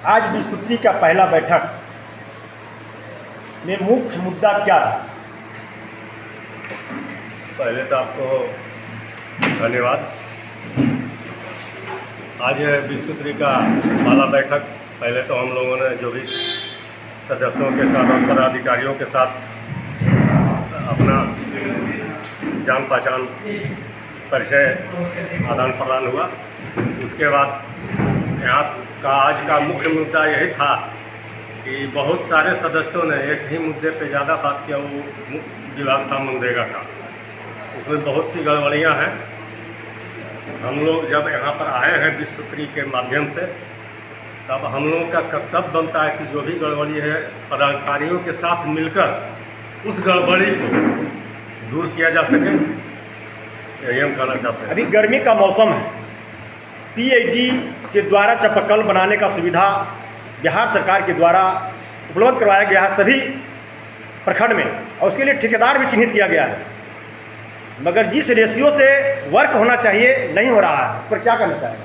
आज विस्तृति का पहला बैठक में मुख्य मुद्दा क्या रहा? पहले तो आपको धन्यवाद। आज विस्तृति का पहला बैठक, पहले तो हम लोगों ने जो भी सदस्यों के साथ और पदाधिकारियों के साथ अपना जान पहचान परिचय आदान प्रदान हुआ। उसके बाद यहाँ का आज का मुख्य मुद्दा यही था कि बहुत सारे सदस्यों ने एक ही मुद्दे पे ज़्यादा बात किया। वो विभाग था मनरेगा का। उसमें बहुत सी गड़बड़ियाँ हैं। हम लोग जब यहाँ पर आए हैं विस्तृति के माध्यम से, तब हम लोगों का कर्तव्य बनता है कि जो भी गड़बड़ी है पदाधिकारियों के साथ मिलकर उस गड़बड़ी को दूर किया जा सके। यही हम कहना चाहते हैं। अभी गर्मी का मौसम है। पीएचडी के द्वारा चापाकल बनाने का सुविधा बिहार सरकार के द्वारा उपलब्ध करवाया गया है सभी प्रखंड में, और उसके लिए ठेकेदार भी चिन्हित किया गया है, मगर जिस रेशियो से वर्क होना चाहिए नहीं हो रहा है। उस पर क्या करना चाहिए?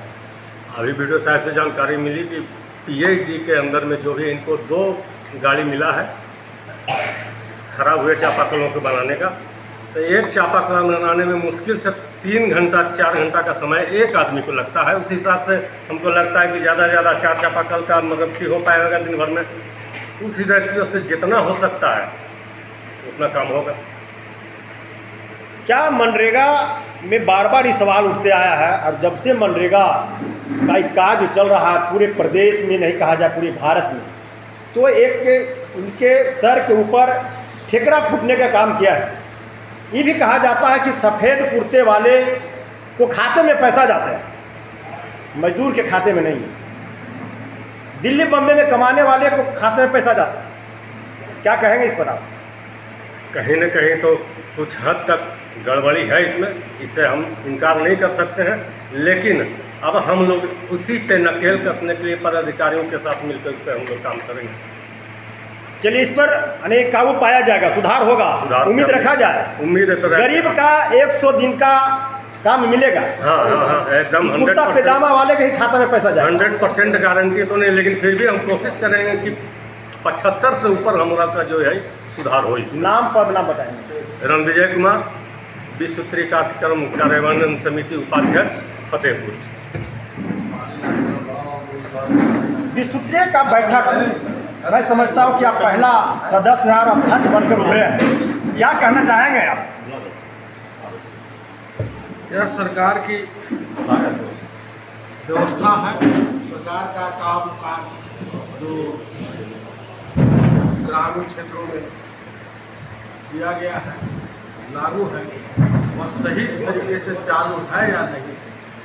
अभी वीडियो साहब से जानकारी मिली कि पीएचडी के अंदर में जो भी इनको 2 गाड़ी मिला है खराब हुए चापाकलों को बनाने का, तो एक चापाकल बनाने में मुश्किल से 3 घंटा 4 घंटा का समय एक आदमी को लगता है। उस हिसाब से हमको लगता है कि ज़्यादा से ज़्यादा 4 चापाकल का मतलब कि हो पाएगा दिन भर में। उस रेशियो से जितना हो सकता है उतना काम होगा। क्या मनरेगा में बार बार ये सवाल उठते आया है, और जब से मनरेगा का एक कार्य चल रहा है पूरे प्रदेश में, नहीं कहा जाए पूरे भारत में, तो एक उनके सर के ऊपर ठेकरा फूटने का काम किया है। ये भी कहा जाता है कि सफ़ेद कुर्ते वाले को खाते में पैसा जाता है, मजदूर के खाते में नहीं। दिल्ली बम्बे में कमाने वाले को खाते में पैसा जाता है। क्या कहेंगे इस पर आप? कहीं न कहीं तो कुछ हद तक गड़बड़ी है इसमें, इससे हम इनकार नहीं कर सकते हैं। लेकिन अब हम लोग उसी पे नकेल कसने के लिए पदाधिकारियों के साथ मिलकर उस पर हम लोग काम करेंगे। चलिए, इस पर अनेक काबू पाया जाएगा, सुधार होगा, उम्मीद रखा जाए। उम्मीद है तो गरीब का 100 दिन का काम मिलेगा। हाँ, एकदम कुर्ता पैजामा वाले के ही खाता में पैसा जाए। 100% गारंटी तो नहीं, लेकिन फिर भी हम कोशिश करेंगे कि 75 से ऊपर हमारा का जो है सुधार हो। इसमें नाम पद नाम बताएंगे। रणविजय कुमार, विस्तृति कार्यक्रम कार्यान्वयन समिति उपाध्यक्ष, फतेहपुर। विस्तृति का बैठक मैं समझता हूँ कि आप पहला सदस्य और अध्यक्ष बनकर उभरे हैं। क्या कहना चाहेंगे आप? यह सरकार की व्यवस्था है। सरकार का काम काज जो ग्रामीण क्षेत्रों में किया गया है, लागू है, वह सही तरीके से चालू है या नहीं,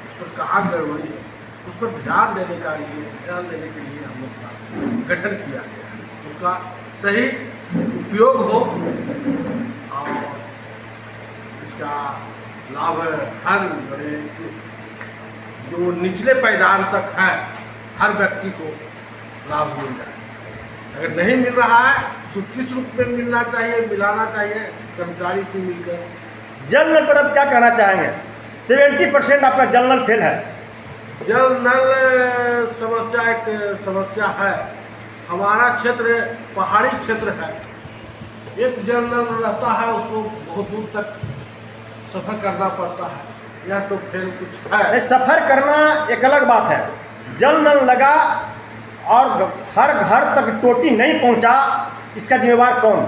उस पर कहाँ गड़बड़ी है, उस पर ध्यान देने के लिए हम लोग का गठन किया गया है। उसका सही उपयोग हो और इसका लाभ हर जो निचले पायदान तक है हर व्यक्ति को लाभ मिल जाए। अगर नहीं मिल रहा है तो किस रूप में मिलना चाहिए, मिलाना चाहिए कर्मचारी से मिलकर। जल नल पर अब क्या कहना चाहेंगे? 70% आपका जल नल फेल है। जल नल समस्या एक समस्या है। हमारा क्षेत्र पहाड़ी क्षेत्र है। एक जल नल रहता है, उसको बहुत दूर तक सफ़र करना पड़ता है। यह तो फिर कुछ है। सफ़र करना एक अलग बात है। जल नल लगा और हर घर तक टोटी नहीं पहुंचा, इसका जिम्मेवार कौन?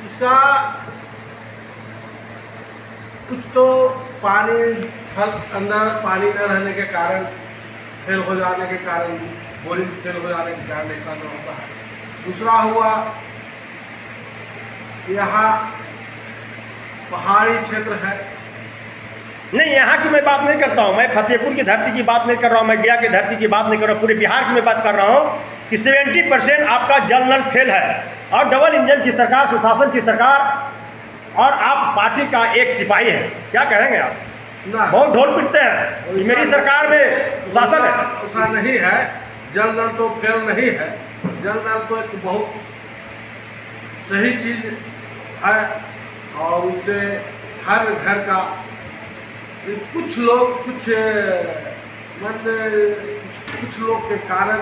इसका कुछ तो पानी अंदर पानी न रहने के कारण, फेल हो जाने के कारण, बोरिंग फेल हो जाने के कारण ऐसा न होता है। दूसरा हुआ, यहाँ पहाड़ी क्षेत्र है। नहीं, यहाँ की मैं बात नहीं करता हूँ। मैं फतेहपुर की धरती की बात नहीं कर रहा हूँ, मैं गया की धरती की बात नहीं कर रहा हूँ, पूरे बिहार की मैं बात कर रहा हूँ कि 70% आपका जल नल फेल है। और डबल इंजन की सरकार, सुशासन की सरकार, और आप पार्टी का एक सिपाही है। क्या कहेंगे आप? बहुत ढोल पीटते हैं मेरी सरकार में शासन है। ऐसा नहीं है। जल नल तो फेल नहीं है। जल नल तो एक बहुत सही चीज़ है, और उससे हर घर का कुछ लोग कुछ कुछ लोग के कारण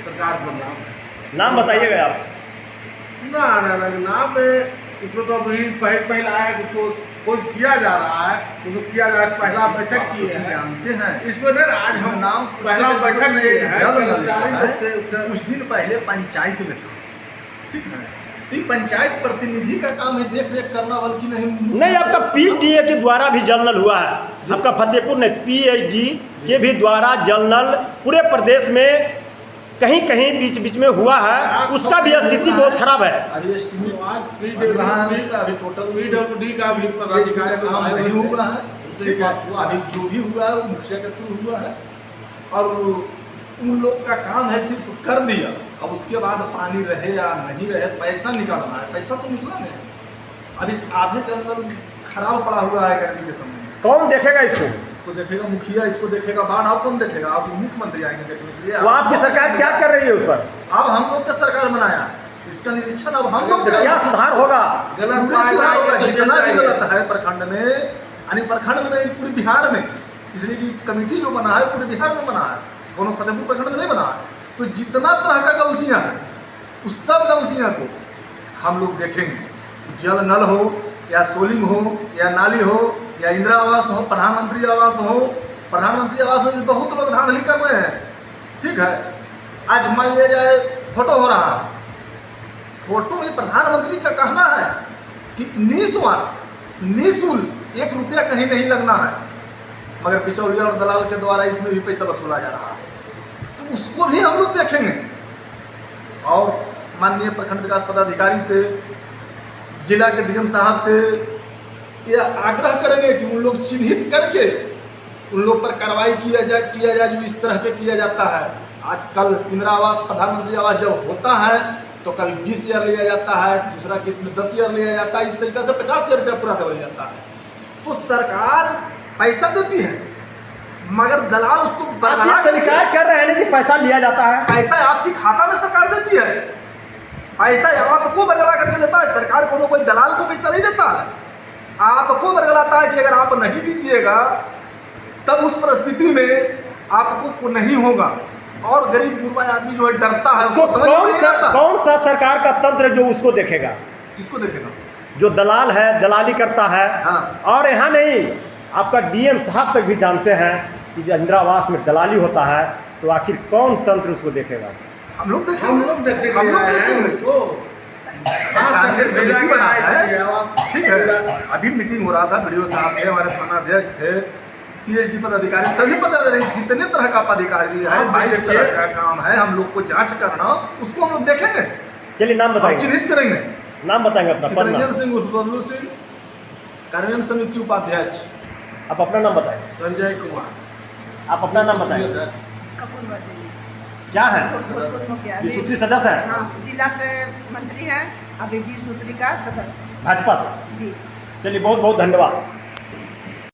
सरकार बदलाव है। नाम बताइएगा आप। नाम इसमें तो अभी पहला है, उसको खोज किया जा रहा है, उसको किया जा रहा है। पहला बैठक की है, जानते हैं इसमें ना आज हम नाम पहला बैठक ये है, कर्मचारी लोग से कुछ दिन पहले पंचायत में था, ठीक है। तो ये पंचायत प्रतिनिधि का काम है देख रेख करना, बल्कि नहीं, आपका पीएचडी के द्वारा भी जनरल हुआ है, आपका फतेहपुर में पीएचडी के भी द्वारा जनरल पूरे प्रदेश में कहीं कहीं बीच बीच में हुआ है, उसका भी स्थिति बहुत खराब है। अभी टोटल PWD का भी पदाधिकारी नहीं हुआ है, उससे बात हुआ। अभी जो भी हुआ है वो मुखिया के थ्रू हुआ है, और उन लोग का काम है सिर्फ कर दिया। अब उसके बाद पानी रहे या नहीं रहे, पैसा निकालना है, पैसा तो निकला नहीं। अब इस आधे के अंदर खराब पड़ा हुआ है गर्मी के समय में। कौन देखेगा इसको? इसको देखेगा मुखिया, इसको देखेगा बाढ़, और कौन देखेगा? अब मुख्यमंत्री आएंगे देखने के लिए। तो आपकी सरकार क्या कर रही है उस पर? अब हम लोग का सरकार बनाया है, इसका निरीक्षण अब हम लोग क्या सुधार होगा? जितना भी गलत है प्रखंड में, यानी प्रखंड में नहीं पूरे बिहार में, इसलिए कि कमेटी जो बना है पूरे बिहार में बना है, कोनो फतेहपुर प्रखंड में नहीं बना है। तो जितना तरह का गलतियां हैं उस सब गलतियां को हम लोग देखेंगे। जल नल हो या सोलिंग हो या नाली हो या इंदिरा आवास हो, प्रधानमंत्री आवास हो। प्रधानमंत्री आवास में भी बहुत लोग धांधली कर रहे हैं, ठीक है। आज मान लिया जाए फोटो हो रहा है, फोटो में प्रधानमंत्री का कहना है कि निःशुल्क 1 रुपया कहीं नहीं लगना है, मगर बिचौलिया और दलाल के द्वारा इसमें भी पैसा वसूला जा रहा है। तो उसको भी हम लोग देखेंगे, और माननीय प्रखंड विकास पदाधिकारी से, जिला के डीएम साहब से यह आग्रह करेंगे कि उन लोग चिन्हित करके उन लोग पर कार्रवाई किया जाए जो इस तरह के किया जाता है। आजकल इंदिरा आवास, प्रधानमंत्री आवास जब होता है तो कभी 20 हज़ार लिया जाता है, दूसरा किस्त में 10 हज़ार लिया जाता है, इस तरीके से 50 हज़ार रुपया पूरा दबा जाता है। तो सरकार पैसा देती है, मगर दलाल उसको बरगला सरकार कर रहे हैं ना कि पैसा लिया जाता है। पैसा आपकी खाता में सरकार देती है, पैसा आपको बरगला करके देता है। सरकार को कोई दलाल को पैसा नहीं देता है, आपको बरगलाता है कि अगर आप नहीं दीजिएगा तब उस परिस्थिति में आपको नहीं होगा। और गरीब गुरबा आदमी जो है डरता है, उसको समझ नहीं आता। कौन सा सरकार का तंत्र जो उसको देखेगा? किसको देखेगा? जो दलाल है, दलाली करता है। हाँ। और यहाँ नहीं, आपका डीएम साहब तक भी जानते हैं कि इंदिरा आवास में दलाली होता है, तो आखिर कौन तंत्र उसको देखेगा? हम लोग देखेंगे, हम लोग देखेंगे उसको। समिति बनाया है, ठीक है। अभी मीटिंग हो रहा था, वीडियो साहब थे, हमारे थाना अध्यक्ष थे, पीएचडी पदाधिकारी, सभी पदाधिकारी, जितने तरह का पदाधिकारी है, 22 तरह का काम है। हम लोग को जांच करना, उसको हम लोग देखेंगे। चलिए नाम बताइए, चिन्हित करेंगे। नाम बताएंगे अपना? चित्रंजन सिंह उर्फ बबलू सिंह, कार्यान्वयन समिति उपाध्यक्ष। आप अपना नाम बताएं। संजय कुमार। आप अपना नाम बताएं। क्या है? 20 सूत्री सदस्य है? हाँ, जिला से मंत्री है, अभी 20 सूत्री का सदस्य भाजपा से। जी। चलिए बहुत बहुत धन्यवाद।